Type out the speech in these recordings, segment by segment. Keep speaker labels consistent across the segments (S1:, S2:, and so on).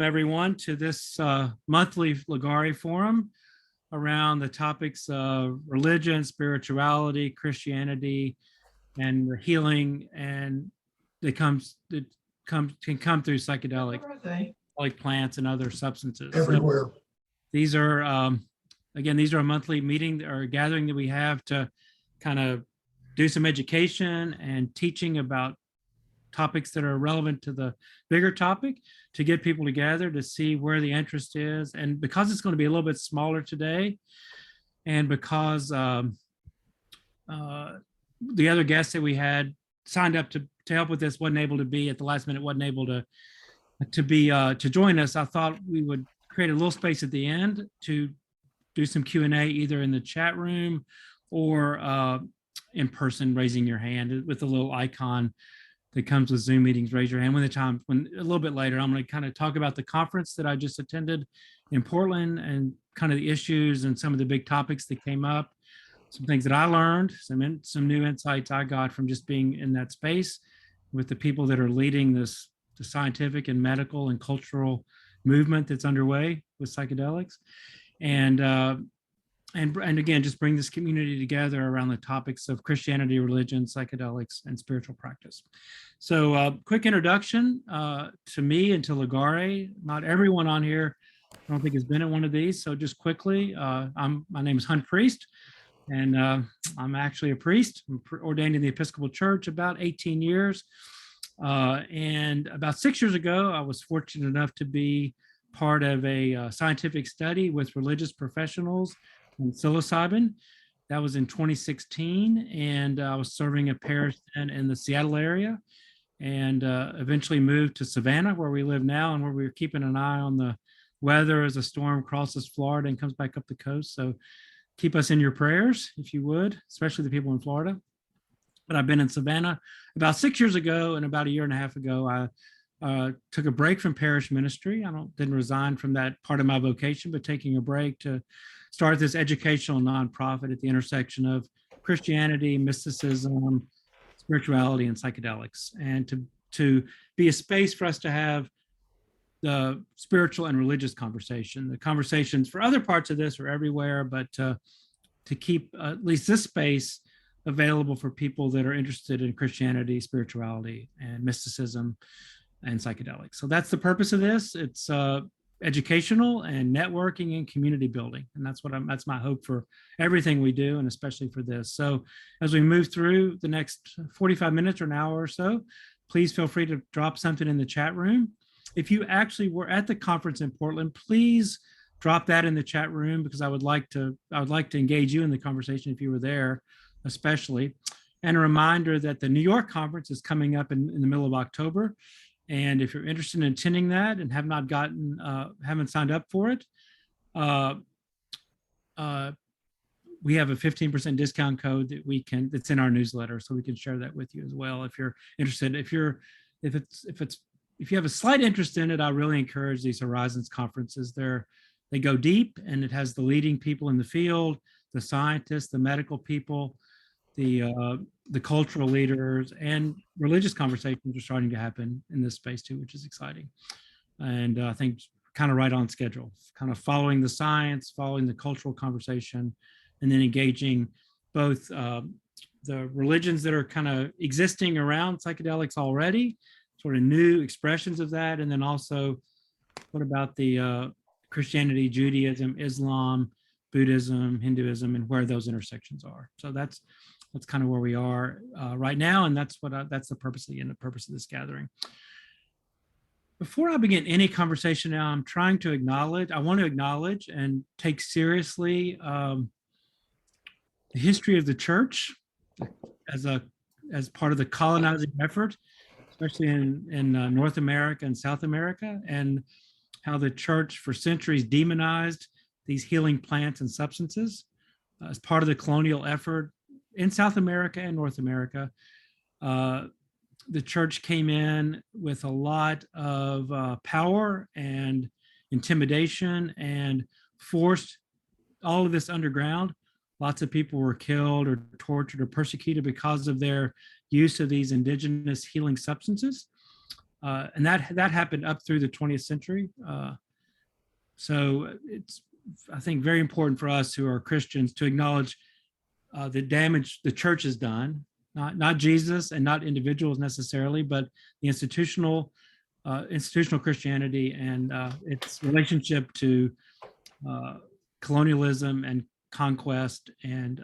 S1: Everyone to this monthly Ligare forum around the topics of religion, spirituality, Christianity, and the healing, and can come through psychedelic like plants and other substances.
S2: Everywhere.
S1: So these are again, these are a monthly meeting or gathering that we have to kind of do some education and teaching about topics that are relevant to the bigger topic, to get people together to see where the interest is. And because it's going to be a little bit smaller today, and because the other guests that we had signed up to help with this wasn't able to be at the last minute, wasn't able to join us, I thought we would create a little space at the end to do some Q&A, either in the chat room or in person, raising your hand with a little icon that comes with Zoom meetings. Raise your hand when a little bit later, I'm going to kind of talk about the conference that I just attended in Portland and kind of the issues and some of the big topics that came up, some things that I learned, some new insights I got from just being in that space with the people that are leading the scientific and medical and cultural movement that's underway with psychedelics. And again, just bring this community together around the topics of Christianity, religion, psychedelics, and spiritual practice. So quick introduction to me and to Ligare. Not everyone on here, I don't think, has been at one of these. So just quickly, my name is Hunt Priest, and I'm actually a priest. I'm ordained in the Episcopal Church about 18 years. And about 6 years ago, I was fortunate enough to be part of a scientific study with religious professionals on psilocybin. That was in 2016, and I was serving a parish in the Seattle area, and eventually moved to Savannah, where we live now, and where we're keeping an eye on the weather as a storm crosses Florida and comes back up the coast. So keep us in your prayers, if you would, especially the people in Florida. But I've been in Savannah about 6 years ago, and about a year and a half ago, I took a break from parish ministry. Didn't resign from that part of my vocation, but taking a break to start this educational nonprofit at the intersection of Christianity, mysticism, spirituality, and psychedelics, and to be a space for us to have the spiritual and religious conversation. The conversations for other parts of this are everywhere, but to keep at least this space available for people that are interested in Christianity, spirituality, and mysticism and psychedelics. So that's the purpose of this. It's educational and networking and community building, and that's my hope for everything we do, and especially for this. So as we move through the next 45 minutes or an hour or so, please feel free to drop something in the chat room. If you actually were at the conference in Portland, please drop that in the chat room, because I would like to engage you in the conversation if you were there, especially. And a reminder that the New York conference is coming up in the middle of October. And if you're interested in attending that and haven't signed up for it, we have a 15% discount code that's in our newsletter, so we can share that with you as well if you're interested. If you have a slight interest in it, I really encourage these Horizons conferences. They go deep, and it has the leading people in the field, the scientists, the medical people, the cultural leaders, and religious conversations are starting to happen in this space too, which is exciting. And I think kind of right on schedule, kind of following the science, following the cultural conversation, and then engaging both the religions that are kind of existing around psychedelics already, sort of new expressions of that, and then also what about the Christianity, Judaism, Islam, Buddhism, Hinduism, and where those intersections are. So that's kind of where we are right now, and that's the purpose of this gathering. Before I begin any conversation now, I want to acknowledge and take seriously the history of the church as part of the colonizing effort, especially in North America and South America, and how the church for centuries demonized these healing plants and substances as part of the colonial effort in South America and North America. The church came in with a lot of power and intimidation and forced all of this underground. Lots of people were killed or tortured or persecuted because of their use of these indigenous healing substances. And that happened up through the 20th century. So it's, I think, very important for us who are Christians to acknowledge the damage the church has done, not Jesus and not individuals necessarily, but the institutional Christianity and its relationship to colonialism and conquest, and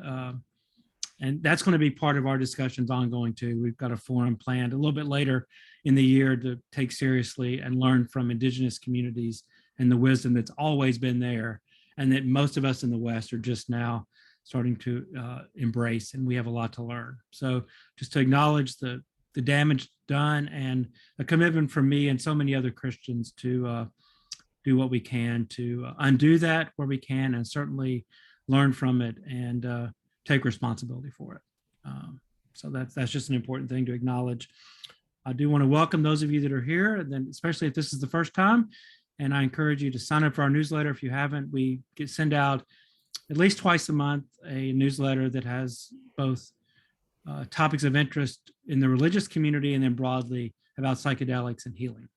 S1: that's going to be part of our discussions ongoing too. We've got a forum planned a little bit later in the year to take seriously and learn from indigenous communities and the wisdom that's always been there, and that most of us in the West are just now starting to embrace, and we have a lot to learn. So just to acknowledge the damage done, and a commitment from me and so many other Christians to do what we can to undo that where we can, and certainly learn from it and take responsibility for it. So that's just an important thing to acknowledge. I do want to welcome those of you that are here, and then especially if this is the first time, and I encourage you to sign up for our newsletter if you haven't. We send out at least twice a month a newsletter that has both topics of interest in the religious community and then broadly about psychedelics and healing.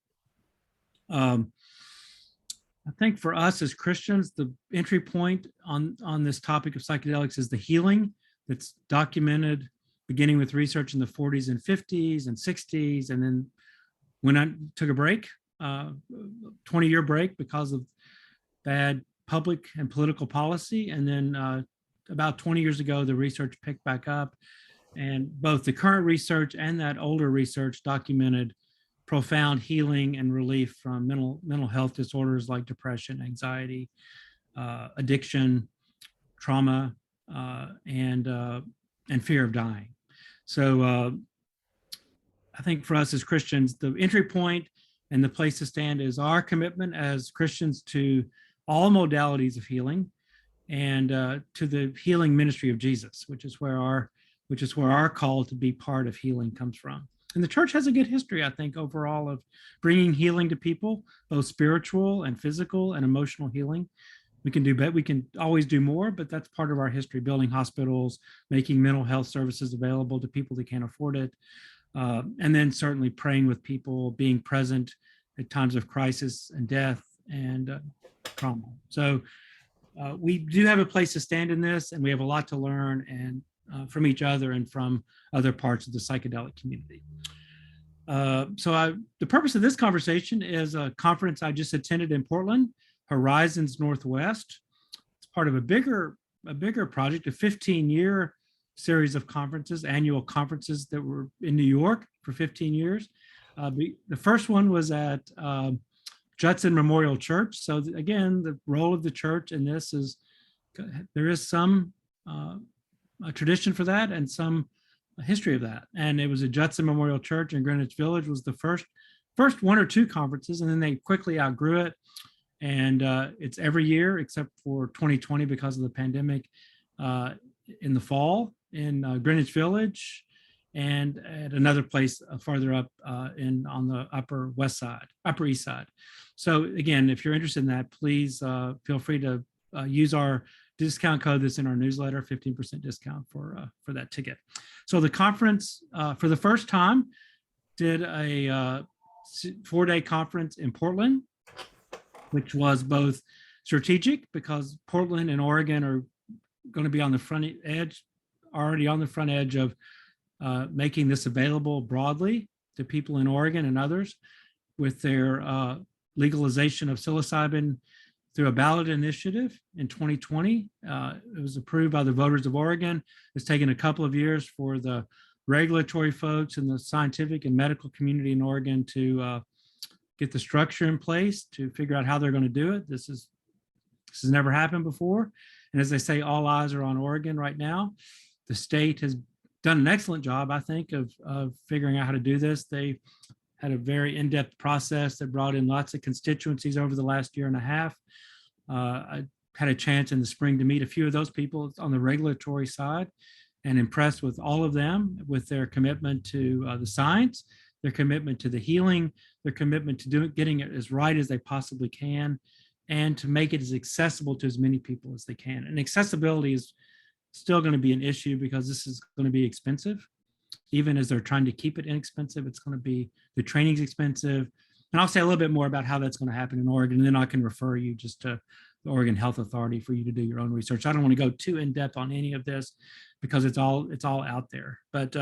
S1: I think for us as Christians, the entry point on this topic of psychedelics is the healing that's documented beginning with research in the 40s and 50s and 60s. And then when I took a break, 20-year break because of bad public and political policy. And then about 20 years ago, the research picked back up, and both the current research and that older research documented profound healing and relief from mental health disorders like depression, anxiety, addiction, trauma, and fear of dying. So I think for us as Christians, the entry point and the place to stand is our commitment as Christians to all modalities of healing, and to the healing ministry of Jesus, which is where our call to be part of healing comes from. And the church has a good history, I think, overall of bringing healing to people, both spiritual and physical and emotional healing. We can do better. We can always do more, but that's part of our history, building hospitals, making mental health services available to people that can't afford it. And then certainly praying with people, being present at times of crisis and death and trauma. So we do have a place to stand in this, and we have a lot to learn and from each other and from other parts of the psychedelic community. The purpose of this conversation is a conference I just attended in Portland, Horizons Northwest. It's part of a bigger project, a 15-year series of conferences, annual conferences that were in New York for 15 years. The first one was at Judson Memorial Church. So again, the role of the church in this is there is some a tradition for that and some history of that. And it was at Judson Memorial Church in Greenwich Village was the first one or two conferences, and then they quickly outgrew it. And it's every year except for 2020 because of the pandemic in the fall in Greenwich Village, and at another place farther up on the Upper East Side. So again, if you're interested in that, please feel free to use our discount code that's in our newsletter, 15% discount for that ticket. So the conference, for the first time, did a 4-day conference in Portland, which was both strategic because Portland and Oregon are going to be on the front edge, already on the front edge of making this available broadly to people in Oregon and others with their legalization of psilocybin through a ballot initiative in 2020. It was approved by the voters of Oregon. It's taken a couple of years for the regulatory folks and the scientific and medical community in Oregon to get the structure in place to figure out how they're going to do it. This has never happened before. And as they say, all eyes are on Oregon right now. The state has done an excellent job, I think, of figuring out how to do this. They had a very in-depth process that brought in lots of constituencies over the last year and a half. I had a chance in the spring to meet a few of those people on the regulatory side and impressed with all of them with their commitment to the science, their commitment to the healing, their commitment to getting it as right as they possibly can, and to make it as accessible to as many people as they can. And accessibility is still going to be an issue because this is going to be expensive. even as they're trying to keep it inexpensive. It's going to be, the training's expensive. And I'll say a little bit more about how that's going to happen in Oregon, and then I can refer you just to the Oregon Health Authority for you to do your own research. I don't want to go too in depth on any of this because it's all out there. But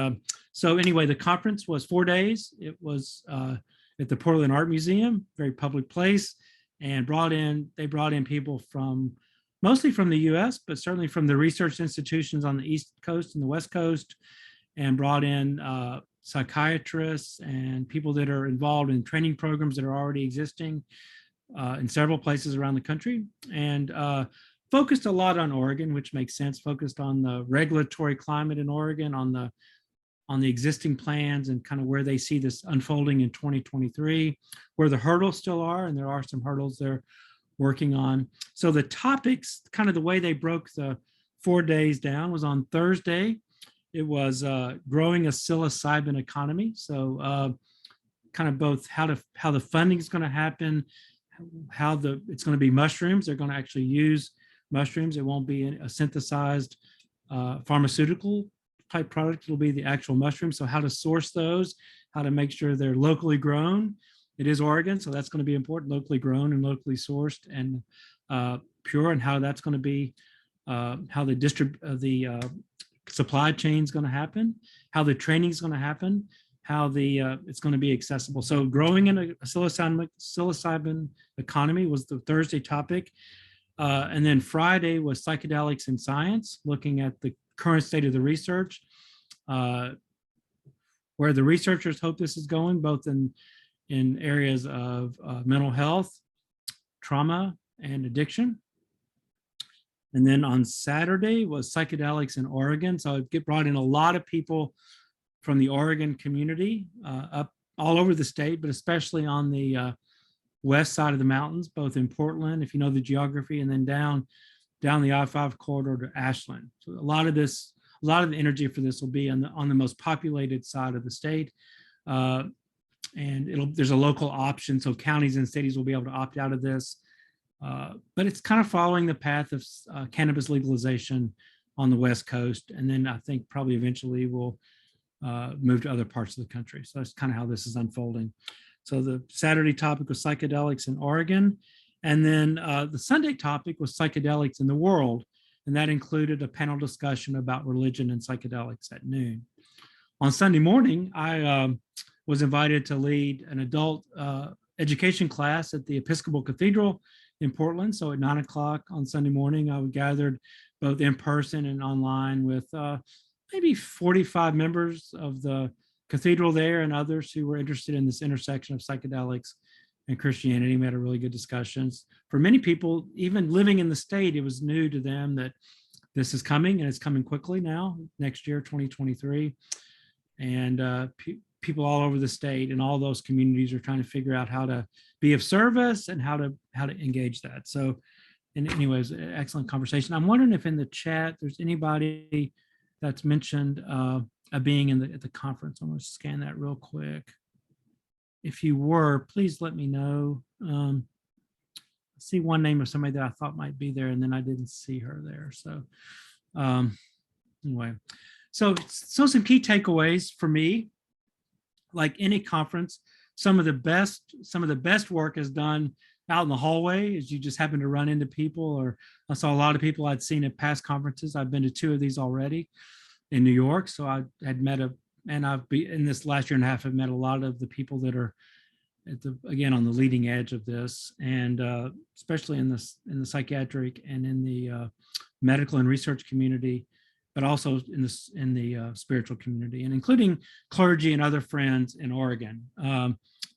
S1: so anyway, the conference was 4 days. It was at the Portland Art Museum, very public place, and they brought in people from mostly from the US, but certainly from the research institutions on the East Coast and the West Coast, and brought in psychiatrists and people that are involved in training programs that are already existing in several places around the country, and focused a lot on Oregon, which makes sense, focused on the regulatory climate in Oregon, on the existing plans and kind of where they see this unfolding in 2023, where the hurdles still are, and there are some hurdles they're working on. So the topics, kind of the way they broke the 4 days down, was on Thursday. It was growing a psilocybin economy. So kind of both how the funding is going to happen, it's going to be mushrooms. They're going to actually use mushrooms. It won't be a synthesized pharmaceutical type product. It'll be the actual mushrooms. So how to source those, how to make sure they're locally grown. It is Oregon, so that's going to be important, locally grown and locally sourced and pure, and how that's going to be, how the supply chain is going to happen, how the training is going to happen, how it's going to be accessible. So growing in a psilocybin economy was the Thursday topic. And then Friday was psychedelics in science, looking at the current state of the research, where the researchers hope this is going, both in areas of mental health, trauma, and addiction. And then on Saturday was psychedelics in Oregon. So I brought in a lot of people from the Oregon community up all over the state, but especially on the west side of the mountains, both in Portland, if you know the geography, and then down the I-5 corridor to Ashland. So a lot of the energy for this will be on the most populated side of the state. And there's a local option, so counties and cities will be able to opt out of this. But it's kind of following the path of cannabis legalization on the West Coast. And then I think probably eventually we'll move to other parts of the country. So that's kind of how this is unfolding. So the Saturday topic was psychedelics in Oregon. And then the Sunday topic was psychedelics in the world. And that included a panel discussion about religion and psychedelics at noon. On Sunday morning, I was invited to lead an adult education class at the Episcopal Cathedral in Portland. So at 9 o'clock on Sunday morning, I gathered both in person and online with maybe 45 members of the cathedral there and others who were interested in this intersection of psychedelics and Christianity. We had a really good discussions. For many people, even living in the state, it was new to them that this is coming, and it's coming quickly now, next year, 2023. And people all over the state and all those communities are trying to figure out how to be of service and how to engage that. So, and anyways, excellent conversation. I'm wondering if in the chat there's anybody that's mentioned being at the conference. I'm going to scan that real quick. If you were, please let me know. I see one name of somebody that I thought might be there, and then I didn't see her there. So anyway, so some key takeaways for me. Like any conference, some of the best work is done out in the hallway, as you just happen to run into people. Or I saw a lot of people I'd seen at past conferences. I've been to 2 of these already in New York. So I had met in this last year and a half, I've met a lot of the people that are again on the leading edge of this, and especially in the psychiatric and in the medical and research community, but also in the spiritual community, and including clergy and other friends in Oregon.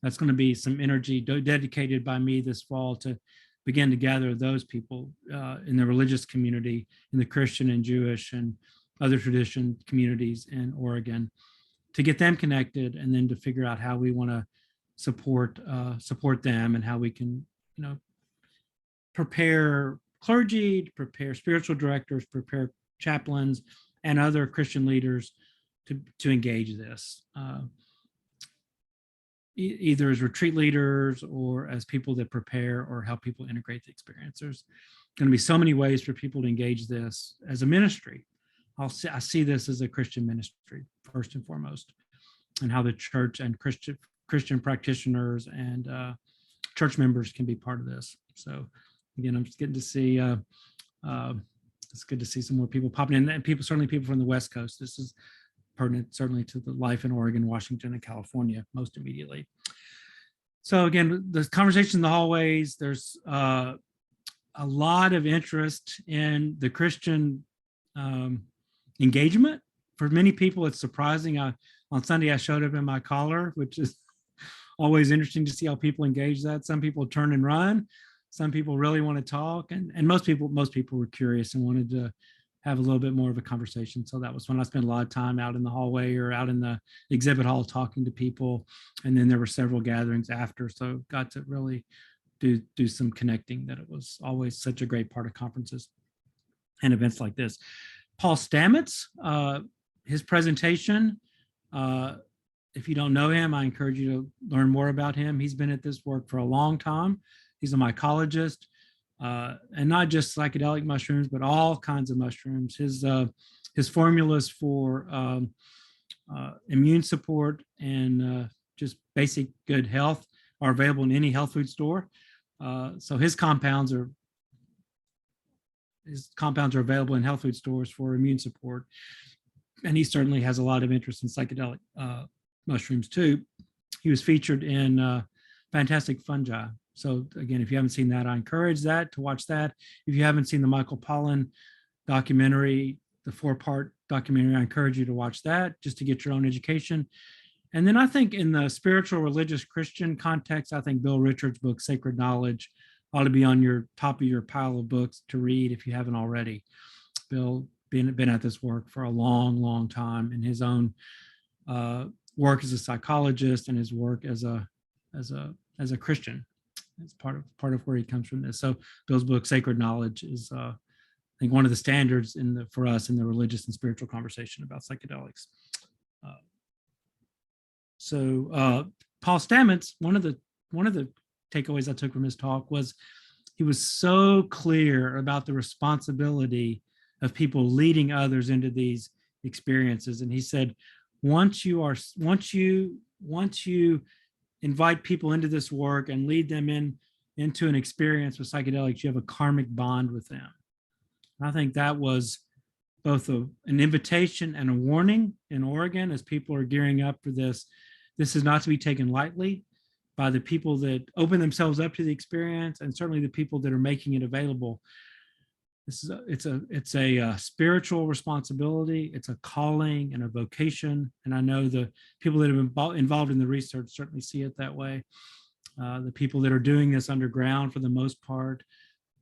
S1: That's going to be some energy dedicated by me this fall to begin to gather those people in the religious community, in the Christian and Jewish and other tradition communities in Oregon, to get them connected, and then to figure out how we want to support them, and how we can, prepare clergy, to prepare spiritual directors, prepare chaplains, and other Christian leaders to engage this, either as retreat leaders or as people that prepare or help people integrate the experience. There's going to be so many ways for people to engage this as a ministry. I see this as a Christian ministry first and foremost, and how the church and Christian practitioners and church members can be part of this. So again, I'm just getting to see. It's good to see some more people popping in, and certainly people from the West Coast. This is pertinent certainly to the life in Oregon, Washington, and California most immediately. So again, the conversation in the hallways. There's a lot of interest in the Christian engagement. For many people, it's surprising. On Sunday, I showed up in my collar, which is always interesting to see how people engage that. Some people turn and run. Some people really want to talk, and most people were curious and wanted to have a little bit more of a conversation. So that was when I spent a lot of time out in the hallway or out in the exhibit hall talking to people. And then there were several gatherings after, so got to really do some connecting. That it was always such a great part of conferences and events like this. Paul Stamets, his presentation, if you don't know him, I encourage you to learn more about him. He's been at this work for a long time. He's a mycologist, and not just psychedelic mushrooms, but all kinds of mushrooms. His formulas for immune support and just basic good health are available in any health food store. So his compounds are available in health food stores for immune support. And he certainly has a lot of interest in psychedelic mushrooms too. He was featured in Fantastic Fungi. So again, if you haven't seen that, I encourage to watch that. If you haven't seen the Michael Pollan documentary, the 4-part documentary, I encourage you to watch that just to get your own education. And then I think in the spiritual, religious, Christian context, I think Bill Richards' book, Sacred Knowledge, ought to be on your top of your pile of books to read if you haven't already. Bill been at this work for a long, long time, in his own work as a psychologist and his work as a Christian. It's part of where he comes from. This. So Bill's book, Sacred Knowledge, is I think one of the standards for us in the religious and spiritual conversation about psychedelics. Paul Stamets, one of the takeaways I took from his talk was he was so clear about the responsibility of people leading others into these experiences. And he said, once you invite people into this work and lead them into an experience with psychedelics, you have a karmic bond with them. And I think that was both an invitation and a warning in Oregon as people are gearing up for this. This is not to be taken lightly by the people that open themselves up to the experience, and certainly the people that are making it available. It's a spiritual responsibility. It's a calling and a vocation. And I know the people that have been involved in the research certainly see it that way. The people that are doing this underground, for the most part,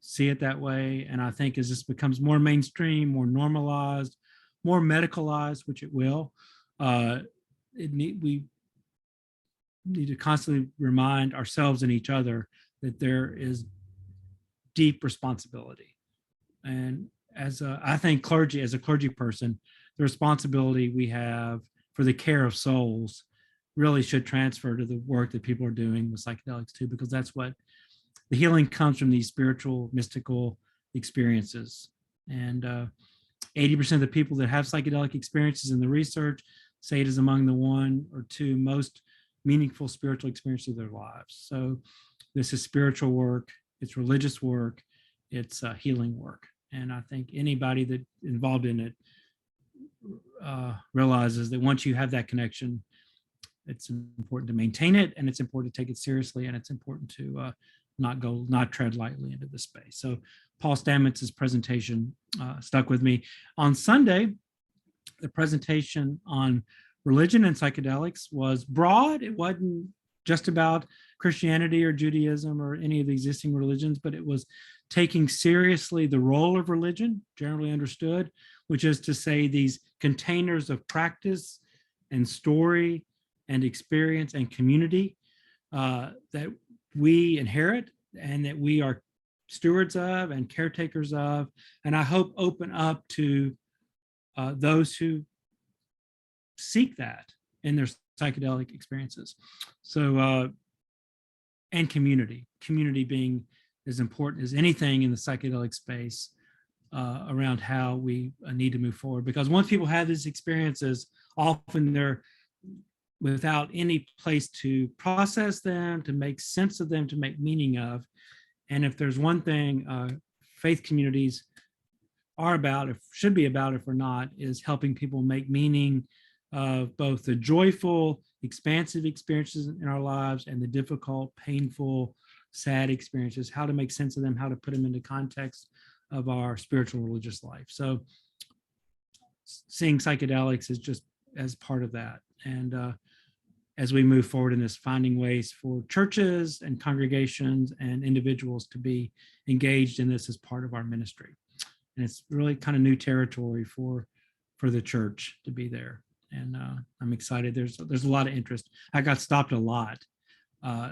S1: see it that way. And I think as this becomes more mainstream, more normalized, more medicalized, which it will, we need to constantly remind ourselves and each other that there is deep responsibility. And I think as a clergy person, the responsibility we have for the care of souls really should transfer to the work that people are doing with psychedelics too, because that's what the healing comes from, these spiritual, mystical experiences. And 80% of the people that have psychedelic experiences in the research say it is among the 1 or 2 most meaningful spiritual experiences of their lives. So this is spiritual work, it's religious work, it's healing work. And I think anybody that's involved in it realizes that once you have that connection, it's important to maintain it, and it's important to take it seriously, and it's important to not tread lightly into this space. So Paul Stamets' presentation stuck with me. On Sunday, the presentation on religion and psychedelics was broad. It wasn't just about Christianity or Judaism or any of the existing religions, but it was taking seriously the role of religion, generally understood, which is to say these containers of practice and story and experience and community that we inherit and that we are stewards of and caretakers of, and I hope open up to those who seek that in their psychedelic experiences. So, and community being as important as anything in the psychedelic space. around how we need to move forward. Because once people have these experiences, often they're without any place to process them, to make sense of them, to make meaning of. And if there's one thing faith communities are about, if should be about, if we're not, is helping people make meaning of both the joyful, expansive experiences in our lives and the difficult, painful, sad experiences, how to make sense of them, how to put them into context of our spiritual religious life. So seeing psychedelics is just as part of that. And as we move forward in this, finding ways for churches and congregations and individuals to be engaged in this as part of our ministry. And it's really kind of new territory for the church to be there. And I'm excited. There's a lot of interest. I got stopped a lot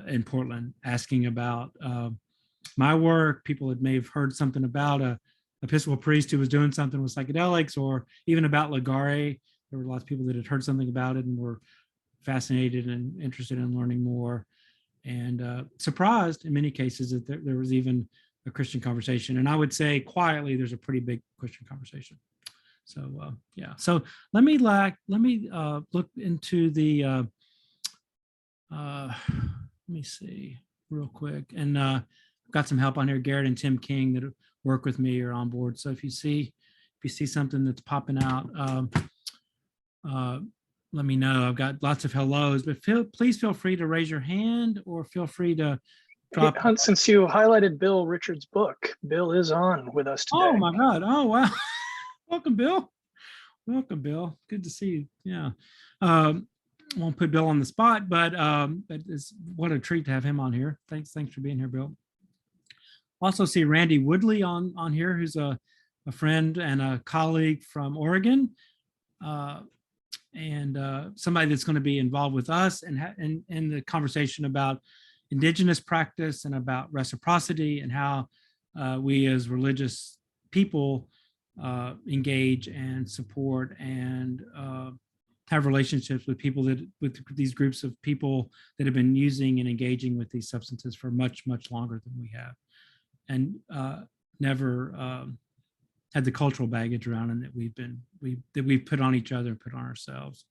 S1: in Portland asking about my work. People that may have heard something about a Episcopal priest who was doing something with psychedelics, or even about Ligare. There were lots of people that had heard something about it and were fascinated and interested in learning more, and surprised in many cases that there was even a Christian conversation. And I would say quietly, there's a pretty big Christian conversation. So yeah. So let me look into the. Let me see real quick, and I've got some help on here. Garrett and Tim King that work with me are on board. So if you see something that's popping out, let me know. I've got lots of hellos, but please feel free to raise your hand or feel free to drop.
S2: Hey, Hunt, since you highlighted Bill Richard's book, Bill is on with us today.
S1: Oh my God. Oh, wow. Welcome, Bill. Welcome, Bill. Good to see you. Yeah. Won't put Bill on the spot, but it's what a treat to have him on here. Thanks for being here, Bill. Also see Randy Woodley on here, who's a friend and a colleague from Oregon. And somebody that's going to be involved with us and in the conversation about indigenous practice and about reciprocity and how we as religious people engage and support and have relationships with people with these groups of people that have been using and engaging with these substances for much longer than we have, and never had the cultural baggage around them that we've put on each other and put on ourselves.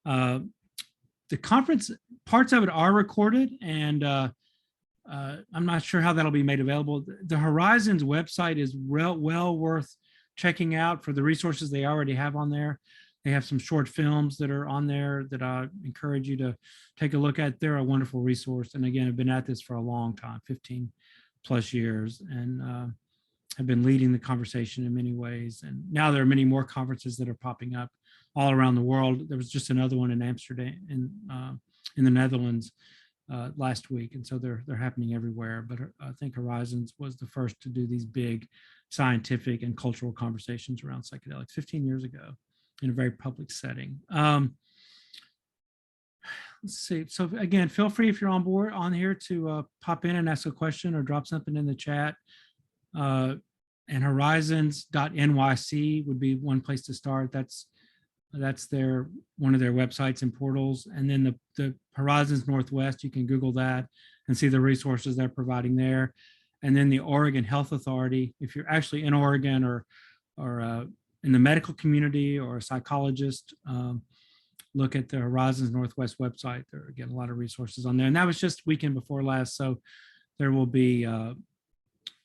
S1: The conference, parts of it are recorded, and I'm not sure how that'll be made available. The Horizons website is well worth checking out for the resources they already have on there. They have some short films that are on there that I encourage you to take a look at. They're a wonderful resource. And again, I've been at this for a long time, 15 plus years, and have been leading the conversation in many ways. And now there are many more conferences that are popping up all around the world. There was just another one in Amsterdam, in the Netherlands last week. And so they're happening everywhere. But I think Horizons was the first to do these big scientific and cultural conversations around psychedelics 15 years ago in a very public setting. Let's see. So again, feel free if you're on here to pop in and ask a question or drop something in the chat. And horizons.nyc would be one place to start. That's one of their websites and portals. And then the Horizons Northwest, you can Google that and see the resources they're providing there. And then the Oregon Health Authority, if you're actually in Oregon or in the medical community or a psychologist, look at the Horizons Northwest website. There are, again, a lot of resources on there. And that was just weekend before last. So there will be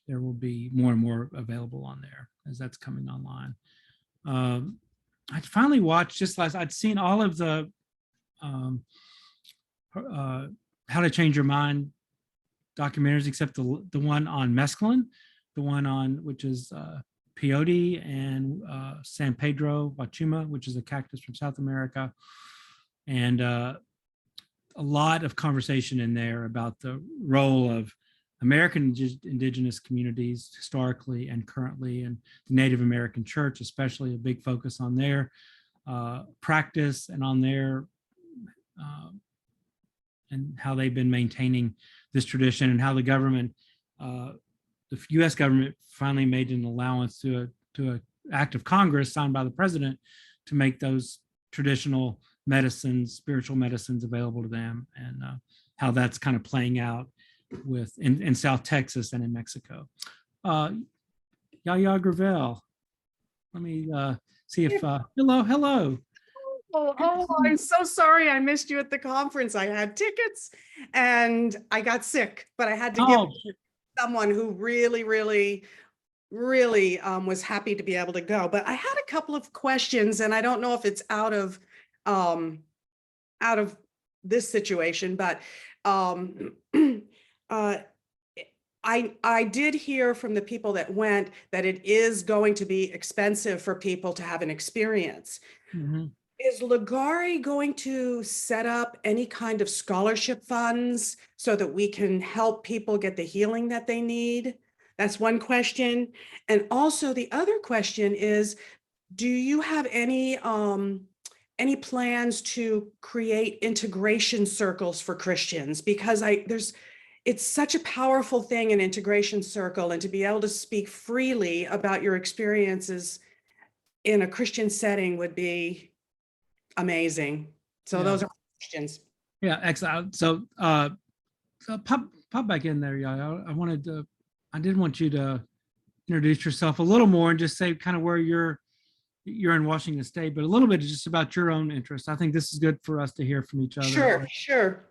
S1: more and more available on there as that's coming online. I finally watched just last, I'd seen all of the How to Change Your Mind documentaries, except the one on mescaline, the one on, which is peyote and San Pedro Wachuma, which is a cactus from South America. And a lot of conversation in there about the role of American indigenous communities historically and currently, and the Native American Church, especially a big focus on their practice and on their and how they've been maintaining this tradition, and how the government, the U.S. government, finally made an allowance to an act of Congress signed by the president to make those traditional medicines, spiritual medicines, available to them, and how that's kind of playing out in South Texas and in Mexico. Yaya Gravel. Let me see if, hello.
S3: I'm so sorry I missed you at the conference. I had tickets and I got sick, but I had to give
S1: Oh,
S3: it to someone who really was happy to be able to go. But I had a couple of questions, and I don't know if it's um, out of this situation, but uh, I did hear from the people that went that it is going to be expensive for people to have an experience.
S1: mhm.
S3: Is Ligare going to set up any kind of scholarship funds so that we can help people get the healing that they need? That's one question. And also the other question is, do you have any plans to create integration circles for Christians? Because it's such a powerful thing, an integration circle, and to be able to speak freely about your experiences in a Christian setting would be amazing. So
S1: Yeah,
S3: those are questions.
S1: yeah, excellent. So pop back in there, Yaya. I did want you to introduce yourself a little more and just say kind of where you're in Washington State, but a little bit just about your own interest. I think this is good for us to hear from each other.
S3: Sure.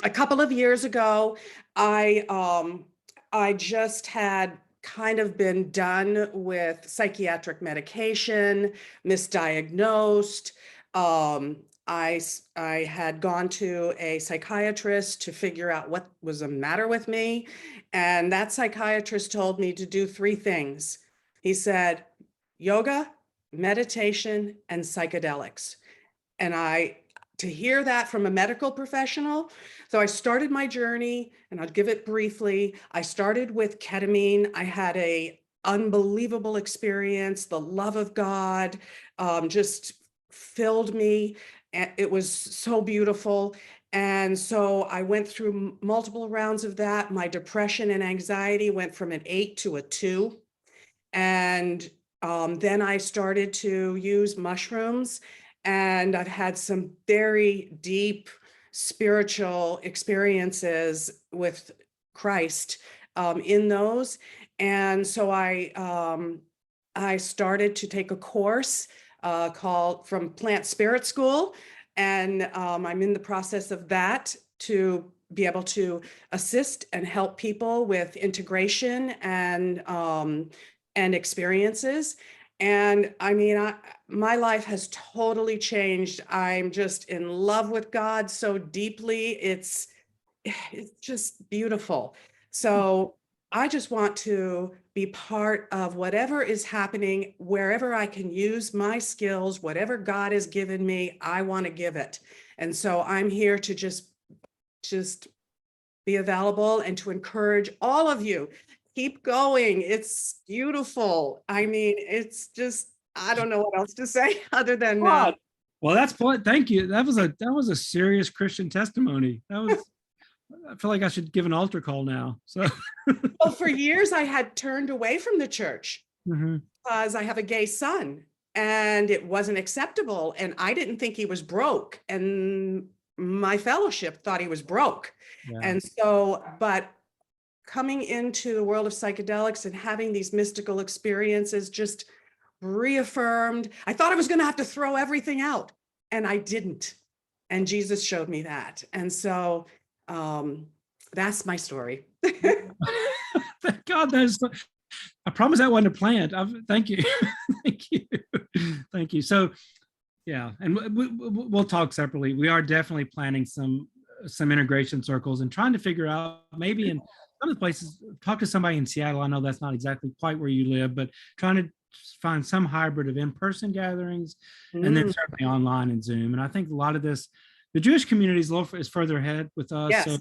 S3: A couple of years ago, I just had kind of been done with psychiatric medication, misdiagnosed. I had gone to a psychiatrist to figure out what was the matter with me, and that psychiatrist told me to do three things. He said, yoga, meditation, and psychedelics. And to hear that from a medical professional. So I started my journey, and I'll give it briefly. I started with ketamine. I had a unbelievable experience. The love of God just filled me. And it was so beautiful. And so I went through multiple rounds of that. My depression and anxiety went from an 8 to a 2. And then I started to use mushrooms, and I've had some very deep spiritual experiences with Christ in those. And so I started to take a course called from Plant Spirit School, and I'm in the process of that to be able to assist and help people with integration and experiences. And I mean, my life has totally changed. I'm just in love with God so deeply. It's just beautiful. So I just want to be part of whatever is happening, wherever I can use my skills, whatever God has given me, I want to give it. And so I'm here to just be available and to encourage all of you. Keep going. It's beautiful. I mean, it's just, I don't know what else to say other than
S1: Well, that's fun. Thank you. That was a serious Christian testimony. I feel like I should give an altar call now. So
S3: well, for years I had turned away from the church
S1: mhm.
S3: because I have a gay son and it wasn't acceptable. And I didn't think he was broke. And my fellowship thought he was broke.
S1: Yeah.
S3: And so, but coming into the world of psychedelics and having these mystical experiences just reaffirmed. I thought I was going to have to throw everything out, and I didn't. And Jesus showed me that. And so that's my story.
S1: Thank God, I promise that wasn't a plant. Thank you. Thank you. Thank you. So yeah, and we'll talk separately. We are definitely planning some integration circles and trying to figure out maybe in some of the places, talk to somebody in Seattle. I know that's not exactly quite where you live, but trying to find some hybrid of in-person gatherings and then certainly online and Zoom. And I think a lot of this, the Jewish community is further ahead with us.
S3: Yes.
S1: So,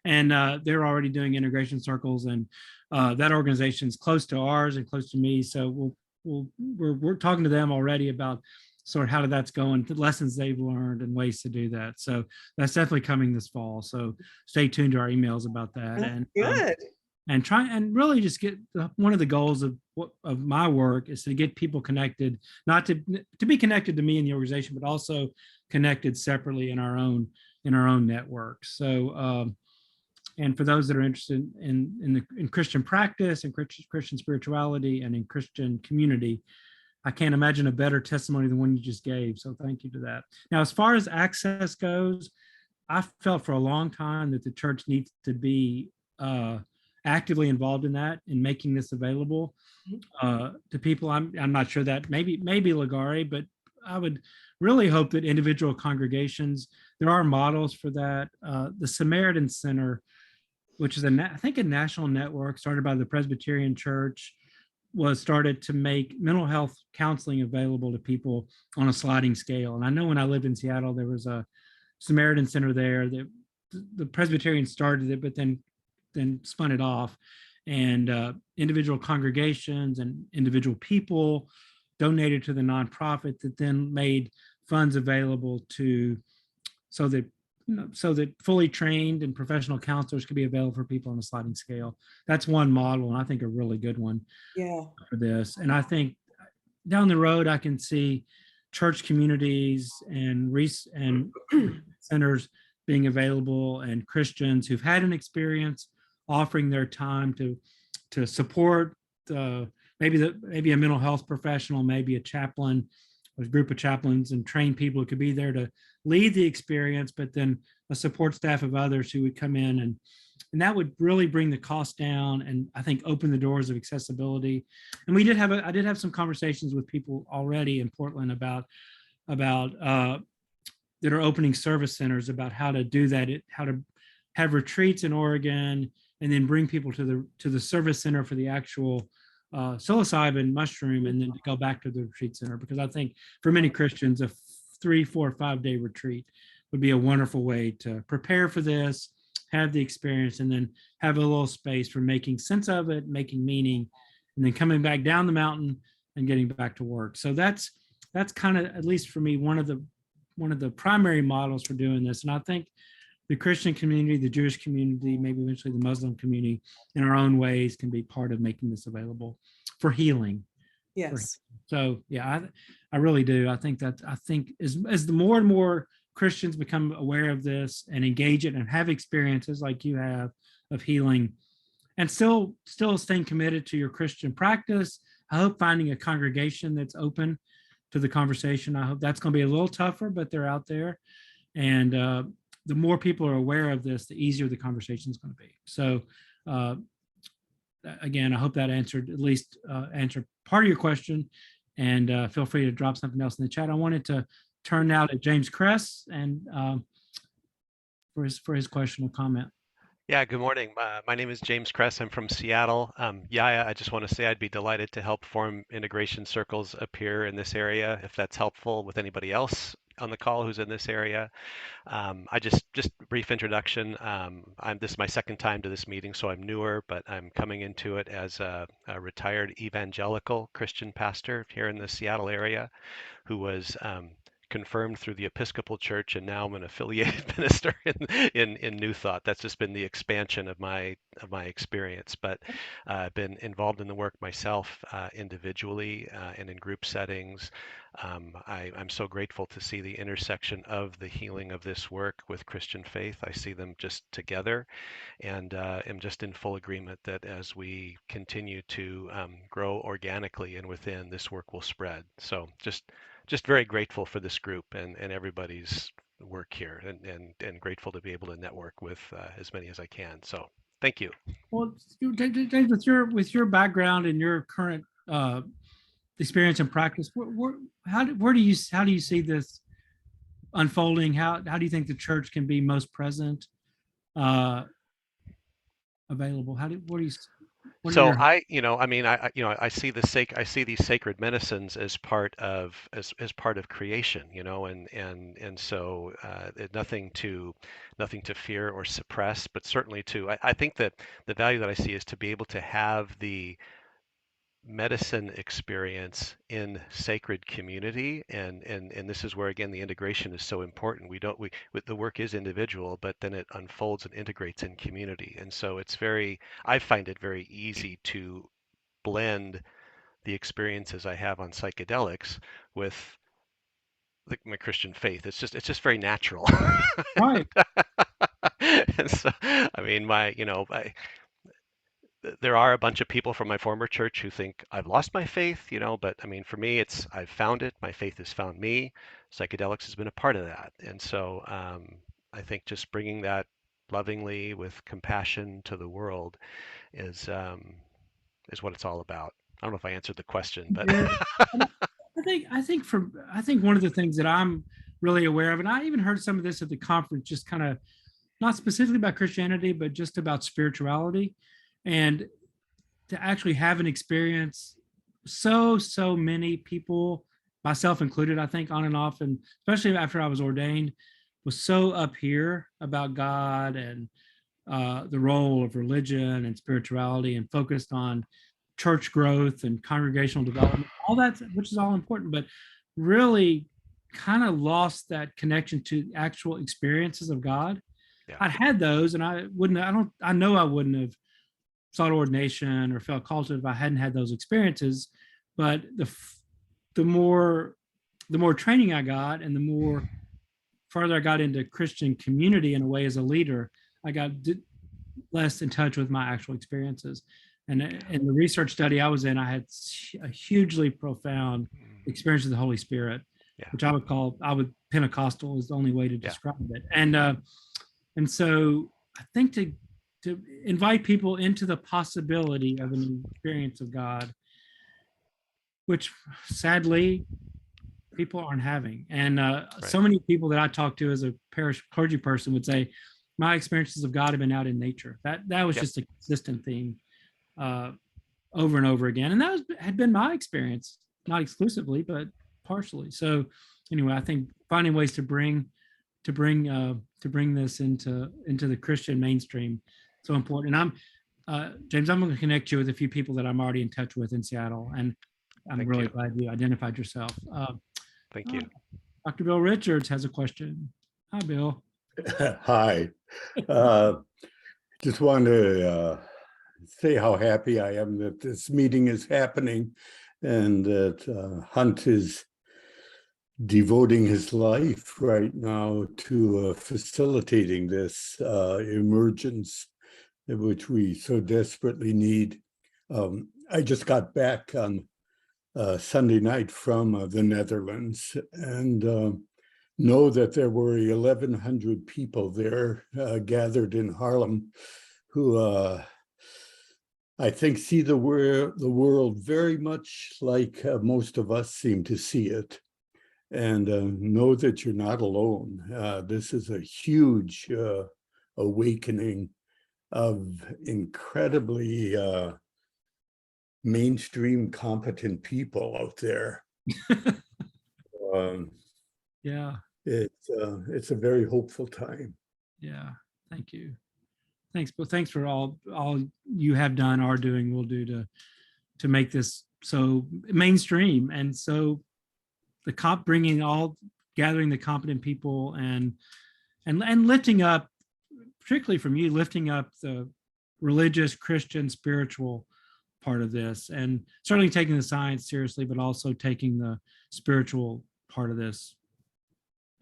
S1: and they're already doing integration circles, and that organization is close to ours and close to me. So we're talking to them already about sort of how that's going, the lessons they've learned and ways to do that. So that's definitely coming this fall. So stay tuned to our emails about that.
S3: That's
S1: and
S3: good.
S1: And try and really just get one of the goals of my work is to get people connected, not to be connected to me and the organization, but also connected separately in our own network. So And for those that are interested in Christian practice and Christian spirituality and in Christian community, I can't imagine a better testimony than one you just gave. So thank you to that. Now, as far as access goes, I felt for a long time that the church needs to be actively involved in that, in making this available to people. I'm not sure that maybe Ligare, but I would really hope that individual congregations, there are models for that. The Samaritan Center, which is I think a national network started by the Presbyterian Church, was started to make mental health counseling available to people on a sliding scale. And I know when I lived in Seattle, there was a Samaritan Center there that the Presbyterians started it, but then spun it off. And individual congregations and individual people donated to the nonprofit that then made funds available to so that fully trained and professional counselors could be available for people on a sliding scale. That's one model, and I think a really good one for this. And I think down the road, I can see church communities and centers being available, and Christians who've had an experience offering their time to support maybe a mental health professional, maybe a chaplain, a group of chaplains, and train people who could be there to lead the experience, but then a support staff of others who would come in, and that would really bring the cost down, and I think open the doors of accessibility. And I did have some conversations with people already in Portland about that are opening service centers, about how to do that, how to have retreats in Oregon, and then bring people to the service center for the actual psilocybin mushroom, and then to go back to the retreat center. Because I think for many Christians, a 3, 4, 5-day retreat would be a wonderful way to prepare for this, have the experience, and then have a little space for making sense of it, making meaning, and then coming back down the mountain and getting back to work. So that's kind of, at least for me, one of the primary models for doing this. And I think the Christian community, the Jewish community, maybe eventually the Muslim community, in our own ways, can be part of making this available for healing.
S3: Yes.
S1: So yeah, I really do. I think as the more and more Christians become aware of this and engage it and have experiences like you have of healing, and still staying committed to your Christian practice, I hope finding a congregation that's open to the conversation. I hope that's going to be a little tougher, but they're out there. And the more people are aware of this, the easier the conversation is going to be. So again, I hope that answered part of your question, and feel free to drop something else in the chat. I wanted to turn now to James Kress and for his question or comment.
S4: Yeah, good morning. My name is James Kress. I'm from Seattle. Yaya, I just want to say I'd be delighted to help form integration circles up here in this area, if that's helpful with anybody else on the call who's in this area. I just brief introduction. This is my second time to this meeting, so I'm newer, but I'm coming into it as a retired evangelical Christian pastor here in the Seattle area, who was confirmed through the Episcopal Church, and now I'm an affiliated minister in New Thought. That's just been the expansion of my experience. But I've been involved in the work myself, individually and in group settings. I'm so grateful to see the intersection of the healing of this work with Christian faith. I see them just together, and am just in full agreement that as we continue to grow organically and within, this work will spread. So just very grateful for this group and everybody's work here, and grateful to be able to network with as many as I can. So thank you.
S1: Well, James, with your background and your current experience and practice, how do you see this unfolding? How do you think the church can be most present, available?
S4: So I see I see these sacred medicines as part of creation, and so nothing to fear or suppress, but certainly I think that the value that I see is to be able to have the medicine experience in sacred community, and this is where, again, the integration is so important. The work is individual, but then it unfolds and integrates in community. And so I find it very easy to blend the experiences I have on psychedelics with my Christian faith. It's just very natural.
S1: Right.
S4: And so, I mean, there are a bunch of people from my former church who think I've lost my faith, but I mean, for me, it's I've found it. My faith has found me. Psychedelics has been a part of that. And so I think just bringing that lovingly with compassion to the world is what it's all about. I don't know if I answered the question, but
S1: Yeah. I think one of the things that I'm really aware of, and I even heard some of this at the conference, just kind of not specifically about Christianity, but just about spirituality, and to actually have an experience. So many people, myself included, I think on and off, and especially after I was ordained, was so up here about God and the role of religion and spirituality, and focused on church growth and congregational development, all that, which is all important, but really kind of lost that connection to actual experiences of God.
S4: yeah,
S1: I'd had those, and I know I wouldn't have sought ordination or felt called to it if I hadn't had those experiences. But the more training I got, and the more farther I got into Christian community in a way as a leader, I got less in touch with my actual experiences. And in the research study I was in, I had a hugely profound experience of the Holy Spirit,
S4: yeah,
S1: which I would Pentecostal is the only way to
S4: Yeah.
S1: describe it. And so I think to invite people into the possibility of an experience of God, which sadly people aren't having. And so many people that I talk to as a parish clergy person would say, my experiences of God have been out in nature. That was
S4: Yep.
S1: just a consistent theme over and over again. And that had been my experience, not exclusively, but partially. So anyway, I think finding ways to bring this into the Christian mainstream so important. And James, I'm going to connect you with a few people that I'm already in touch with in Seattle, and I'm
S4: Thank
S1: really
S4: you.
S1: glad you identified yourself.
S4: Thank you.
S1: Dr. Bill Richards has a question. Hi, Bill.
S5: Hi. Just want to say how happy I am that this meeting is happening, and that Hunt is devoting his life right now to facilitating this emergence, which we so desperately need. I just got back on Sunday night from the Netherlands, and know that there were 1,100 people there gathered in Haarlem who I think see the world very much like most of us seem to see it, and know that you're not alone. This is a huge awakening of incredibly mainstream competent people out there.
S1: Yeah.
S5: It's a very hopeful time.
S1: Yeah. Thank you. Thanks, Bill. Thanks for all you have done, are doing, will do to make this so mainstream, and so gathering the competent people and lifting up, particularly from you, lifting up the religious, Christian, spiritual part of this, and certainly taking the science seriously, but also taking the spiritual part of this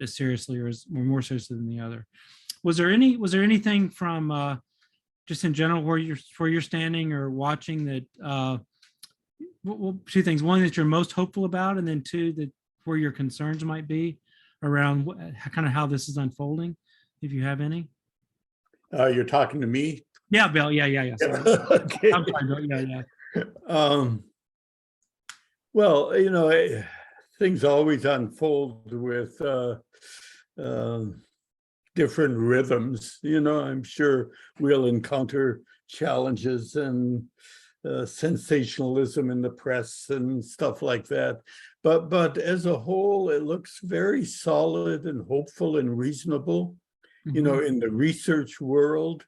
S1: as seriously or more seriously than the other. Was there anything from just in general where you're standing or watching that well, two things: one, that you're most hopeful about, and then two, that where your concerns might be around kind of how this is unfolding, if you have any?
S5: You're talking to me?
S1: Yeah, Bill. Yeah. Sorry.
S5: Okay.
S1: I'm sorry, Bill. Yeah.
S5: Well, things always unfold with different rhythms. I'm sure we'll encounter challenges and sensationalism in the press and stuff like that. But as a whole, it looks very solid and hopeful and reasonable.
S1: Mhm.
S5: In the research world,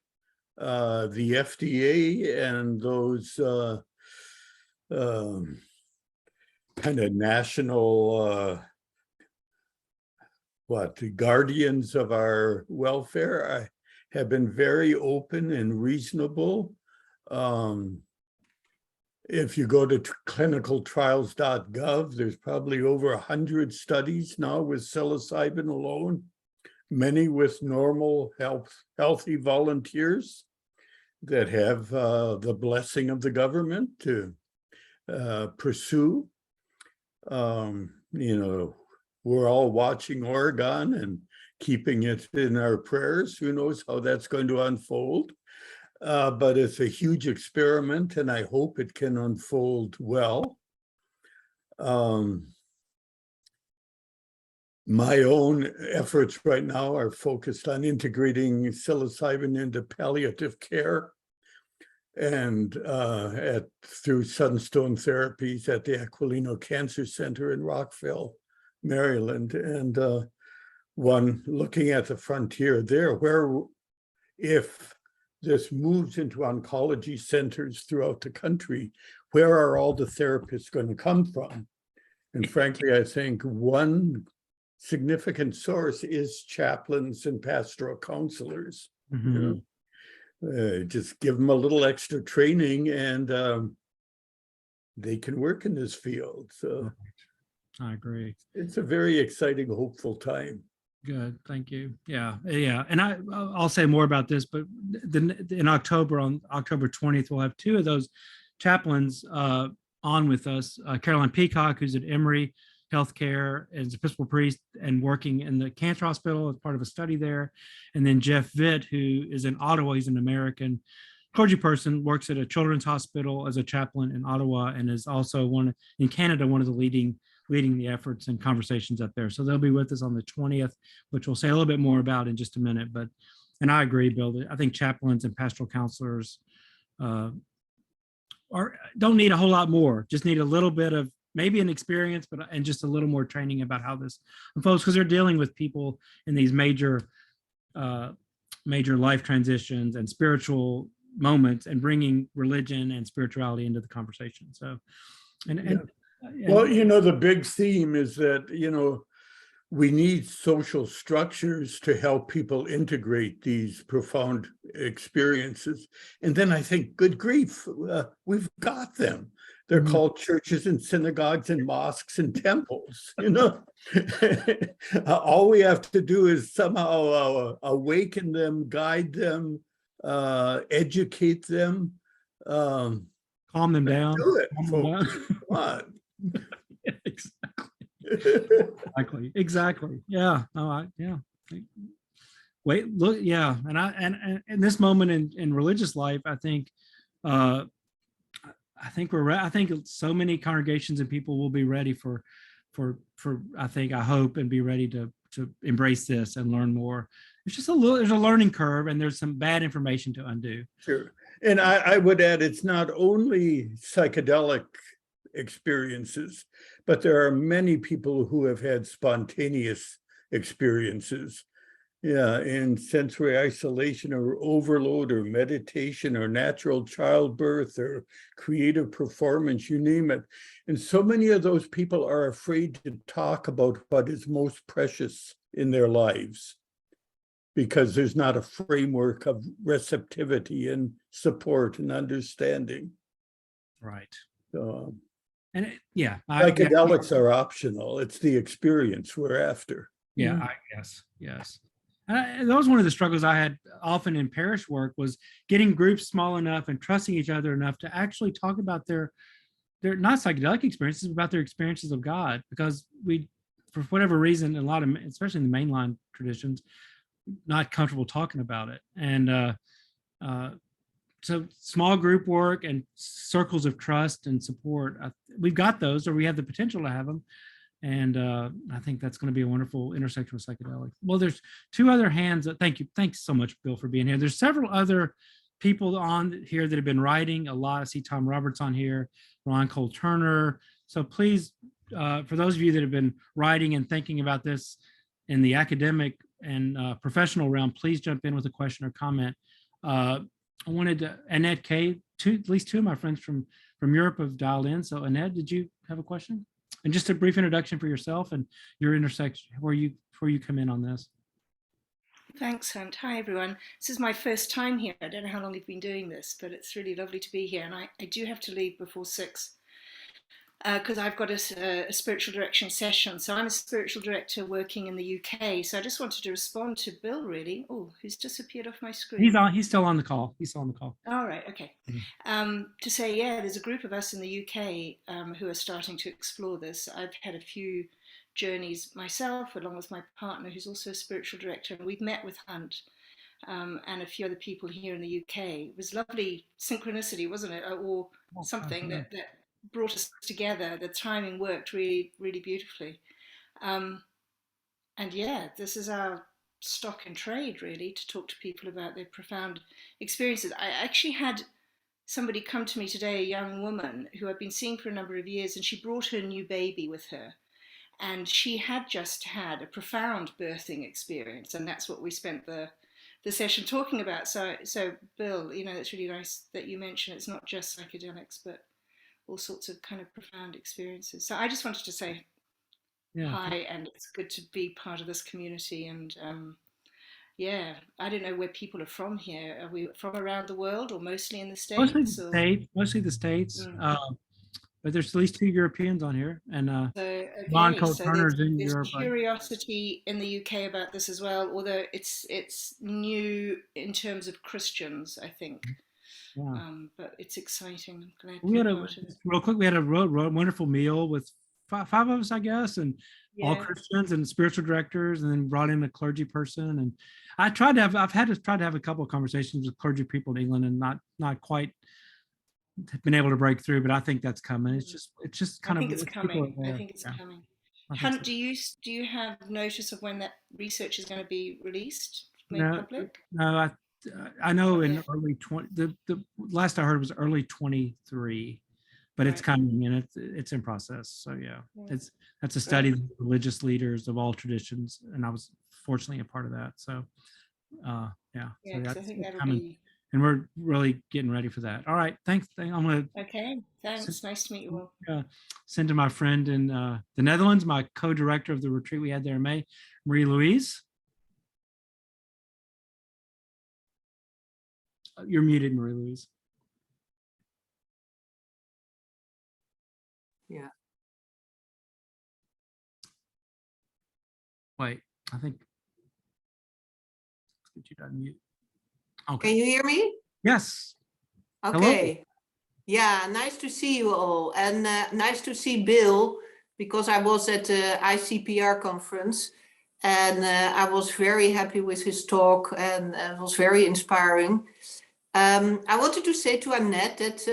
S5: the FDA and those kind of national the guardians of our welfare have been very open and reasonable. If you go to clinicaltrials.gov, there's probably over 100 studies now with psilocybin alone many with normal healthy volunteers that have the blessing of the government to pursue. We're all watching Oregon and keeping it in our prayers. Who knows how that's going to unfold? But it's a huge experiment, and I hope it can unfold well. My own efforts right now are focused on integrating psilocybin into palliative care and through Sunstone Therapies at the Aquilino Cancer Center in Rockville, Maryland. And one looking at the frontier there, where if this moves into oncology centers throughout the country, where are all the therapists going to come from? And frankly, I think one significant source is chaplains and pastoral counselors.
S1: Mhm.
S5: Just give them a little extra training and they can work in this field. So
S1: I agree.
S5: it's a very exciting, hopeful time.
S1: Good, thank you. Yeah. And I'll say more about this, but in October, on October 20th, we'll have two of those chaplains on with us. Caroline Peacock, who's at Emory Healthcare as Episcopal priest and working in the cancer hospital as part of a study there. And then Jeff Vitt, who is in Ottawa. He's an American clergy person, works at a children's hospital as a chaplain in Ottawa, and is also one in Canada, one of the leading the efforts and conversations up there. So they'll be with us on the 20th, which we'll say a little bit more about in just a minute. But, and I agree, Bill, I think chaplains and pastoral counselors don't need a whole lot more, just need a little bit of maybe an experience, and just a little more training about how this unfolds, because they're dealing with people in these major life transitions and spiritual moments, and bringing religion and spirituality into the conversation. So,
S5: well, the big theme is that, we need social structures to help people integrate these profound experiences. And then I think, good grief, we've got them. They're called churches and synagogues and mosques and temples, All we have to do is somehow awaken them, guide them, educate them.
S1: Calm them down.
S5: Do it,
S1: Calm them
S5: folks. Come on.
S1: Exactly. Yeah. Yeah. Wait, look, yeah. And in this moment in religious life, I think so many congregations and people will be ready for I hope, and be ready to embrace this and learn more. There's a learning curve, and there's some bad information to undo.
S5: Sure. And I would add, it's not only psychedelic experiences, but there are many people who have had spontaneous experiences, in sensory isolation or overload or meditation or natural childbirth or creative performance, you name it. And so many of those people are afraid to talk about what is most precious in their lives, because there's not a framework of receptivity and support and understanding.
S1: Right.
S5: Psychedelics are optional. It's the experience we're after.
S1: Yeah, I guess. Yes. That was one of the struggles I had often in parish work, was getting groups small enough and trusting each other enough to actually talk about their not psychedelic experiences, but about their experiences of God, because we, for whatever reason, a lot of, especially in the mainline traditions, not comfortable talking about it. And so small group work and circles of trust and support, we've got those, or we have the potential to have them. And I think that's going to be a wonderful intersection with psychedelics. Well, there's two other hands. Thank you. Thanks so much, Bill, for being here. There's several other people on here that have been writing a lot. I see Tom Roberts on here, Ron Cole Turner. So please, for those of you that have been writing and thinking about this in the academic and professional realm, please jump in with a question or comment. I wanted to, Annette K, at least two of my friends from Europe have dialed in. So Annette, did you have a question? And just a brief introduction for yourself and your intersection, where you come in on this.
S6: Thanks, Hunt. Hi, everyone. This is my first time here. I don't know how long you've been doing this, but it's really lovely to be here. And I do have to leave before 6. because I've got a spiritual direction session. So I'm a spiritual director working in the UK. So I just wanted to respond to Bill, really. Oh, who's disappeared off my screen?
S1: He's still on the call. He's still on the call.
S6: All right, okay. To say, yeah, there's a group of us in the UK who are starting to explore this. I've had a few journeys myself, along with my partner, who's also a spiritual director, and we've met with Hunt and a few other people here in the UK. It was lovely synchronicity, wasn't it? Or something that brought us together. The timing worked really, really beautifully. And yeah, this is our stock in trade, really, to talk to people about their profound experiences. I actually had somebody come to me today, a young woman who I've been seeing for a number of years, and she brought her new baby with her. And she had just had a profound birthing experience, and that's what we spent the session talking about. So Bill, it's really nice that you mentioned it's not just psychedelics, but all sorts of kind of profound experiences. So I just wanted to say hi, and it's good to be part of this community. And yeah, I don't know where people are from here. Are we from around the world, or mostly in the States?
S1: Mostly the States. But there's at least 2 Europeans on here, and
S6: Turner's
S1: in
S6: there's
S1: Europe.
S6: Curiosity in the UK about this as well, although it's new in terms of Christians, I think.
S1: Yeah.
S6: But it's exciting. I'm glad
S1: We had real quick. We had a wonderful meal with five of us, I guess, and all Christians and spiritual directors, and then brought in a clergy person. And I've tried to have a couple of conversations with clergy people in England, and not quite been able to break through, but I think that's coming. It's just kind of.
S6: I think it's coming. Coming. Hunt,
S1: so.
S6: do you have notice of when that research is going to be released, made public?
S1: No, I know in early 20. The last I heard was early 23, but it's coming and it's in process. So that's a study of religious leaders of all traditions, and I was fortunately a part of that. So so that's
S6: I think that'll
S1: coming.
S6: be.
S1: And we're really getting ready for that. All right, thanks. I'm gonna.
S6: Okay, thanks. Nice to meet you all.
S1: Send to my friend in the Netherlands, my co-director of the retreat we had there in May, Marie-Louise. You're muted, Marie-Louise.
S7: Yeah.
S1: Wait, I think. Let's get you to unmute. Okay.
S7: Can you hear me?
S1: Yes.
S7: Okay.
S1: Hello.
S7: Yeah, nice to see you all, and nice to see Bill, because I was at the ICPR conference, and I was very happy with his talk, and it was very inspiring. I wanted to say to Annette that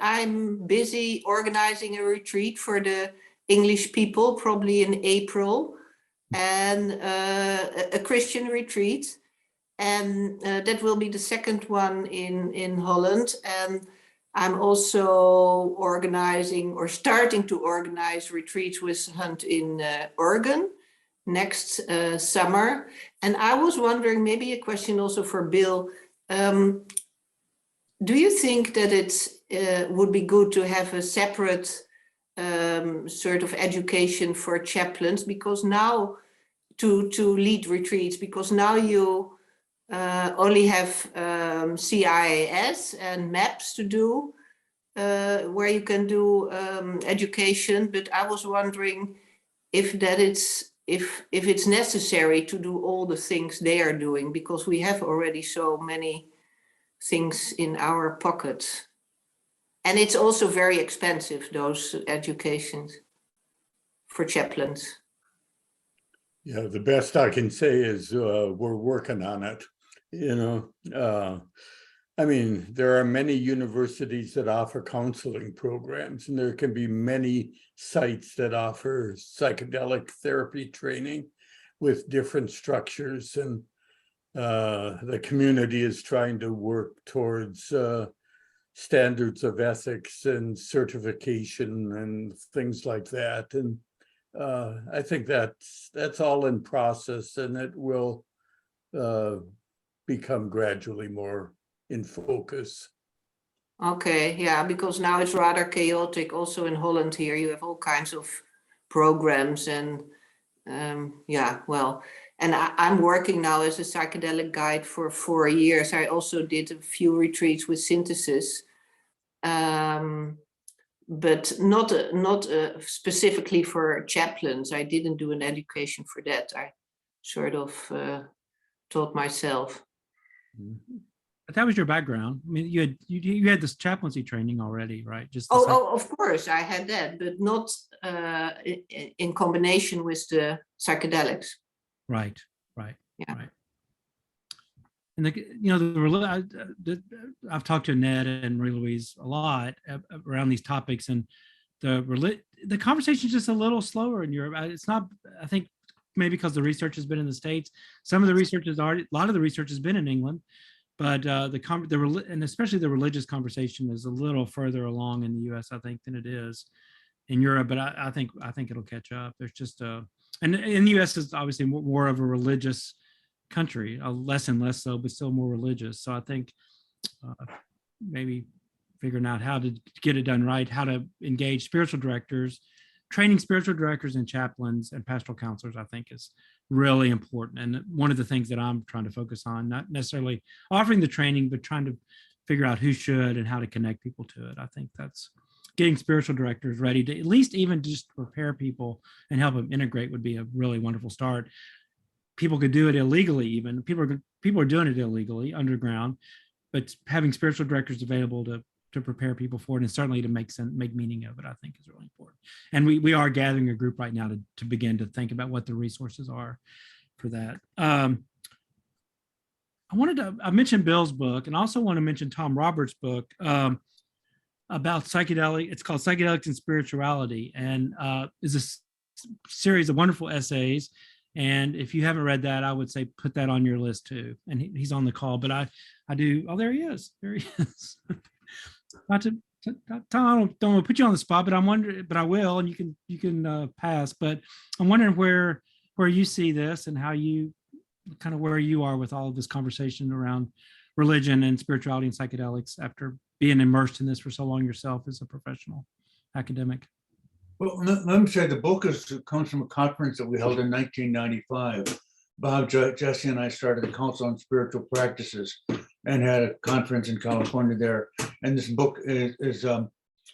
S7: I'm busy organizing a retreat for the English people, probably in April, and a Christian retreat. And that will be the second one in Holland. And I'm also organizing or starting to organize retreats with Hunt in Oregon next summer. And I was wondering, maybe a question also for Bill, do you think that it would be good to have a separate sort of education for chaplains? Because now to lead retreats, because now you only have CIAS and MAPS to do, where you can do education. But I was wondering if it's necessary to do all the things they are doing, because we have already so many things in our pockets. And it's also very expensive, those educations for chaplains.
S5: Yeah, the best I can say is we're working on it. I mean, there are many universities that offer counseling programs, and there can be many sites that offer psychedelic therapy training with different structures. And the community is trying to work towards standards of ethics and certification and things like that. And I think that's all in process, and it will become gradually more in focus.
S7: Okay, yeah, because now it's rather chaotic. Also in Holland here, you have all kinds of programs, and and I'm working now as a psychedelic guide for 4 years. I also did a few retreats with synthesis. but not specifically for chaplains. I didn't do an education for that. I sort of taught myself.
S1: But that was your background. I mean, you had this chaplaincy training already, right? Just
S7: Of course, I had that, but not in combination with the psychedelics.
S1: Right, right,
S7: Yeah.
S1: right. And I've talked to Ned and Marie Louise a lot around these topics, and the conversation is just a little slower in Europe. It's not. I think maybe because the research has been in the States. Some of the research is already. A lot of the research has been in England, but and especially the religious conversation is a little further along in the U.S. I think than it is in Europe. But I think it'll catch up. There's just and in the U.S. is obviously more of a religious country, less and less so, but still more religious. So I think maybe figuring out how to get it done right, how to engage spiritual directors, training spiritual directors and chaplains and pastoral counselors, I think is really important. And one of the things that I'm trying to focus on, not necessarily offering the training, but trying to figure out who should and how to connect people to it. I think that's getting spiritual directors ready to at least even just prepare people and help them integrate would be a really wonderful start. People could do it illegally, even people are doing it illegally underground, but having spiritual directors available to prepare people for it and certainly to make meaning of it, I think is really important. And we are gathering a group right now to begin to think about what the resources are for that. I mentioned Bill's book, and also want to mention Tom Roberts' book about psychedelic. It's called Psychedelics and Spirituality, and is a series of wonderful essays. And if you haven't read that, I would say put that on your list too. And he's on the call, but I do. Oh, there he is. There he is. Not to Tom, don't want to put you on the spot, but I'm wondering, but I will, and you can pass. But I'm wondering where you see this and how you kind of where you are with all of this conversation around religion and spirituality and psychedelics after being immersed in this for so long yourself as a professional academic.
S8: Well, let me say the book comes from a conference that we held in 1995. Bob, Jesse, and I started the Council on Spiritual Practices and had a conference in California there. And this book is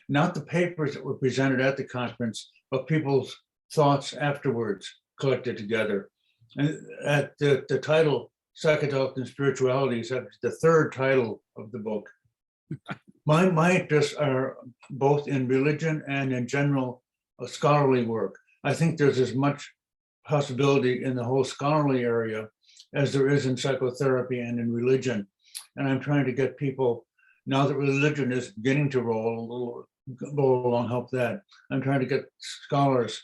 S8: not the papers that were presented at the conference, but people's thoughts afterwards collected together. And at the title, Psychedelics and Spirituality, is the third title of the book. My interests are both in religion and in general scholarly work. I think there's as much possibility in the whole scholarly area as there is in psychotherapy and in religion. And I'm trying to get people, now that religion is beginning to roll along, help that. I'm trying to get scholars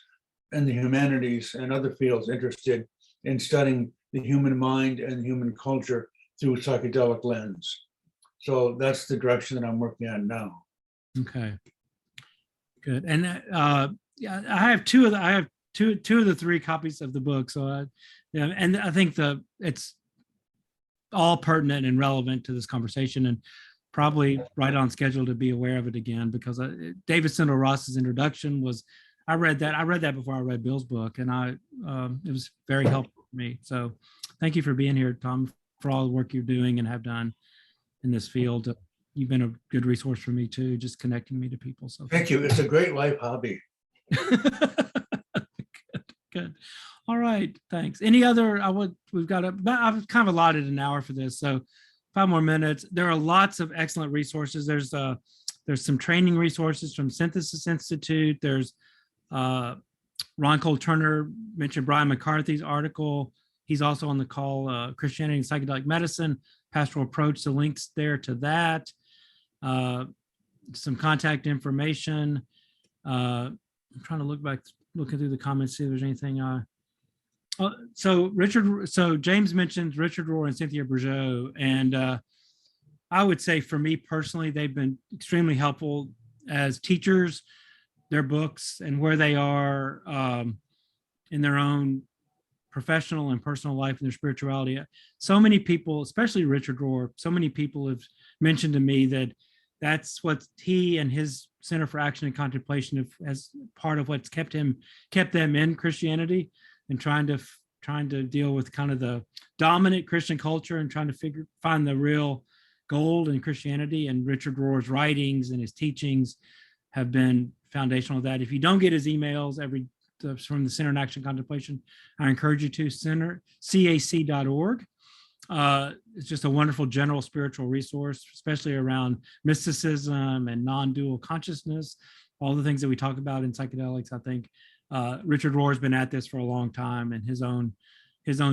S8: in the humanities and other fields interested in studying the human mind and human culture through psychedelic lens. So that's the direction that I'm working on now.
S1: Okay, good. And yeah, I have two of the three copies of the book. So yeah, and I think it's all pertinent and relevant to this conversation, and probably right on schedule to be aware of it again, because David Sindel Ross's introduction was, I read that before I read Bill's book, and it was very helpful for me. So thank you for being here, Tom, for all the work you're doing and have done in this field. You've been a good resource for me too, just connecting me to people. So
S8: thank you. It's a great life hobby.
S1: Good. All right. Thanks. Any other? We've got I've kind of allotted an hour for this, so 5 more minutes. There are lots of excellent resources. There's some training resources from Synthesis Institute. There's Ron Cole Turner mentioned Brian McCarthy's article. He's also on the call, Christianity and Psychedelic Medicine, Pastoral Approach. The links there to that. Some contact information. I'm trying to looking through the comments, see if there's anything. So James mentions Richard Rohr and Cynthia Bourgeault, and I would say for me personally, they've been extremely helpful as teachers, their books and where they are in their own professional and personal life and their spirituality. So many people, especially Richard Rohr, so many people have mentioned to me that that's what he and his Center for Action and Contemplation as part of what's kept them in Christianity, and trying to deal with kind of the dominant Christian culture and trying to find the real gold in Christianity. And Richard Rohr's writings and his teachings have been foundational of that. If you don't get his emails from the Center in Action Contemplation, I encourage you to cac.org. It's just a wonderful general spiritual resource, especially around mysticism and non-dual consciousness, all the things that we talk about in psychedelics. I think Richard Rohr has been at this for a long time, and his own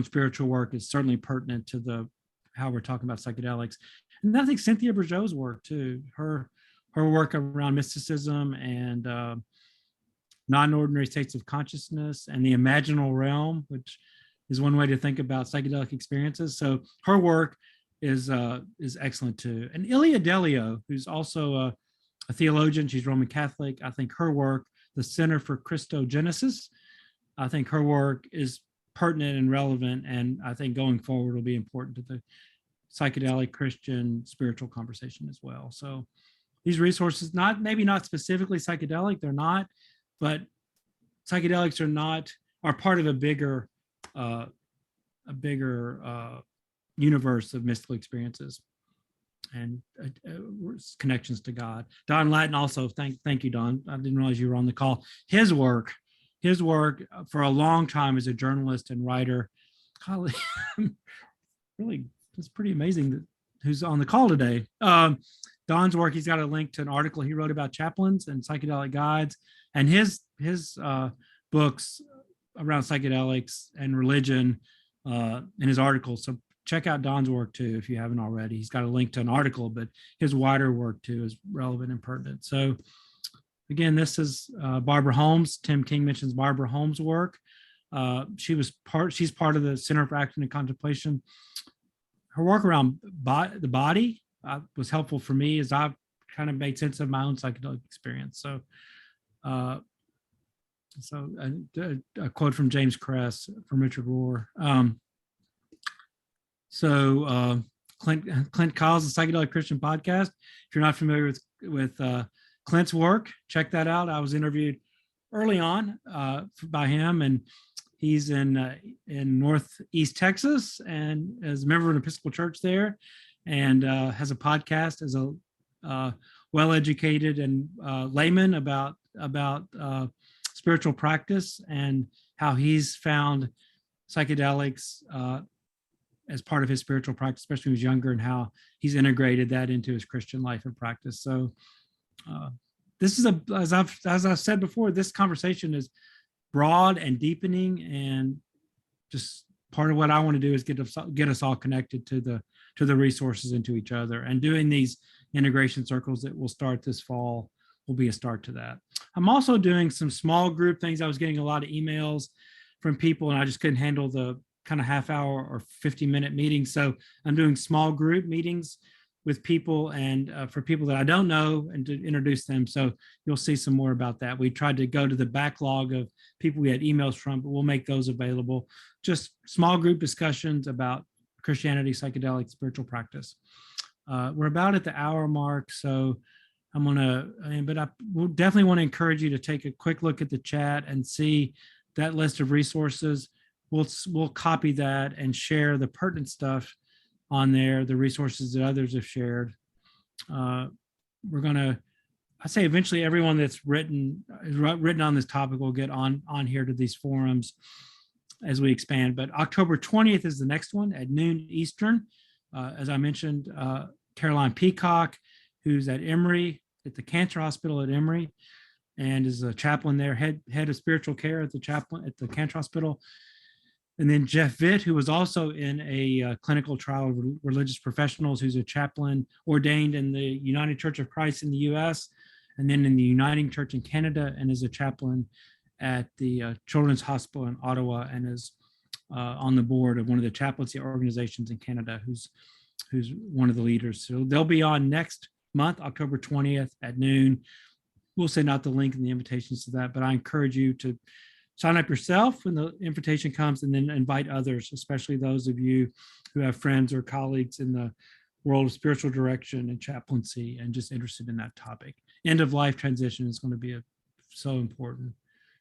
S1: spiritual work is certainly pertinent to how we're talking about psychedelics. And I think Cynthia Bourgeau's work too, her work around mysticism and non-ordinary states of consciousness and the imaginal realm, which is one way to think about psychedelic experiences. So her work is excellent too. And Ilia Delio, who's also a theologian, she's Roman Catholic. I think her work, the Center for Christogenesis, I think her work is pertinent and relevant, and I think going forward will be important to the psychedelic Christian spiritual conversation as well. So these resources, maybe not specifically psychedelic, they're not, but psychedelics are part of a bigger universe of mystical experiences and connections to God. Don Lattin also, thank you, Don. I didn't realize you were on the call. His work for a long time as a journalist and writer, really, it's pretty amazing who's on the call today. Don's work, he's got a link to an article he wrote about chaplains and psychedelic guides, and his books around psychedelics and religion in his articles. So check out Don's work too if you haven't already. He's got a link to an article, but his wider work too is relevant and pertinent. So again, this is Barbara Holmes. Tim King mentions Barbara Holmes' work. She's part of the Center for Action and Contemplation. Her work around the body was helpful for me as I've kind of made sense of my own psychedelic experience. So a quote from James Kress from Richard Rohr. Clint Kyle's the Psychedelic Christian Podcast. If you're not familiar with Clint's work, check that out. I was interviewed early on by him, and he's in Northeast Texas and is a member of an Episcopal church there, and has a podcast as a well-educated and layman about spiritual practice and how he's found psychedelics as part of his spiritual practice, especially when he was younger, and how he's integrated that into his Christian life and practice. So this is as I've said before, this conversation is broad and deepening, and just part of what I want to do is get us all connected to the resources and to each other. And doing these integration circles that will start this fall will be a start to that. I'm also doing some small group things. I was getting a lot of emails from people, and I just couldn't handle the kind of half-hour or 50-minute meetings. So I'm doing small group meetings with people, and for people that I don't know, and to introduce them. So you'll see some more about that. We tried to go to the backlog of people we had emails from, but we'll make those available. Just small group discussions about Christianity, psychedelic, spiritual practice. We're about at the hour mark, so I will definitely want to encourage you to take a quick look at the chat and see that list of resources. We'll copy that and share the pertinent stuff on there, the resources that others have shared. I say eventually everyone that's written on this topic will get on here to these forums as we expand. But October 20th is the next one at noon Eastern. As I mentioned, Caroline Peacock, who's at Emory, at the Cancer Hospital at Emory, and is a chaplain there, head of spiritual care at the Cancer Hospital. And then Jeff Vitt, who was also in a clinical trial of religious professionals, who's a chaplain ordained in the United Church of Christ in the US, and then in the Uniting Church in Canada, and is a chaplain at the Children's Hospital in Ottawa, and is on the board of one of the chaplaincy organizations in Canada, who's one of the leaders. So they'll be on next month, October 20th at noon. We'll send out the link and the invitations to that, but I encourage you to sign up yourself when the invitation comes, and then invite others, especially those of you who have friends or colleagues in the world of spiritual direction and chaplaincy and just interested in that topic. End of life transition is going to be so important.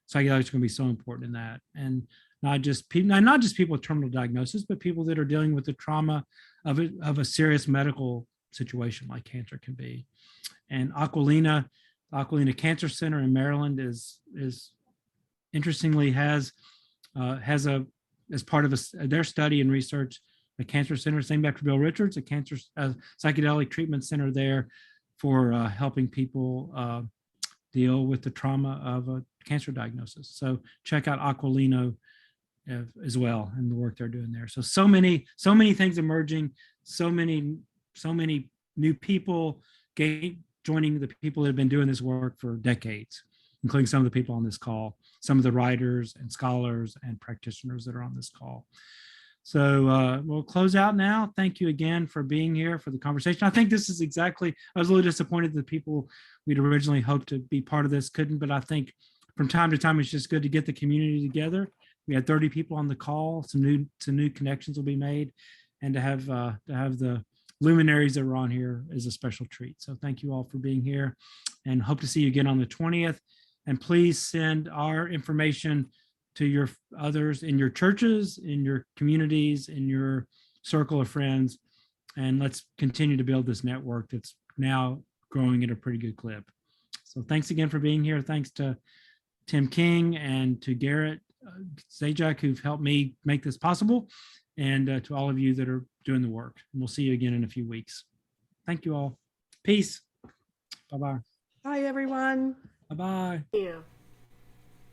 S1: Psychedelics are going to be so important in that. And not just people with terminal diagnosis, but people that are dealing with the trauma of a serious medical situation like cancer can be. And Aquilina Aquilina Cancer Center in Maryland is interestingly has a, as part of their study and research, a cancer center named after Bill Richards, a cancer psychedelic treatment center there for helping people deal with the trauma of a cancer diagnosis. So check out Aquilino as well and the work they're doing there. So many things emerging, so many new people joining the people that have been doing this work for decades, including some of the people on this call, some of the writers and scholars and practitioners that are on this call. So we'll close out now. Thank you again for being here for the conversation. I think this is exactly, I was a little disappointed that the people we'd originally hoped to be part of this couldn't, but I think from time to time, it's just good to get the community together. We had 30 people on the call, some new connections will be made, and to have the luminaries that were on here is a special treat. So thank you all for being here and hope to see you again on the 20th. And please send our information to your others in your churches, in your communities, in your circle of friends. And let's continue to build this network that's now growing at a pretty good clip. So thanks again for being here. Thanks to Tim King and to Garrett Zajac, who've helped me make this possible, and to all of you that are doing the work. And we'll see you again in a few weeks. Thank you all. Peace. Bye-bye.
S3: Bye, everyone.
S1: Bye-bye.
S6: Yeah.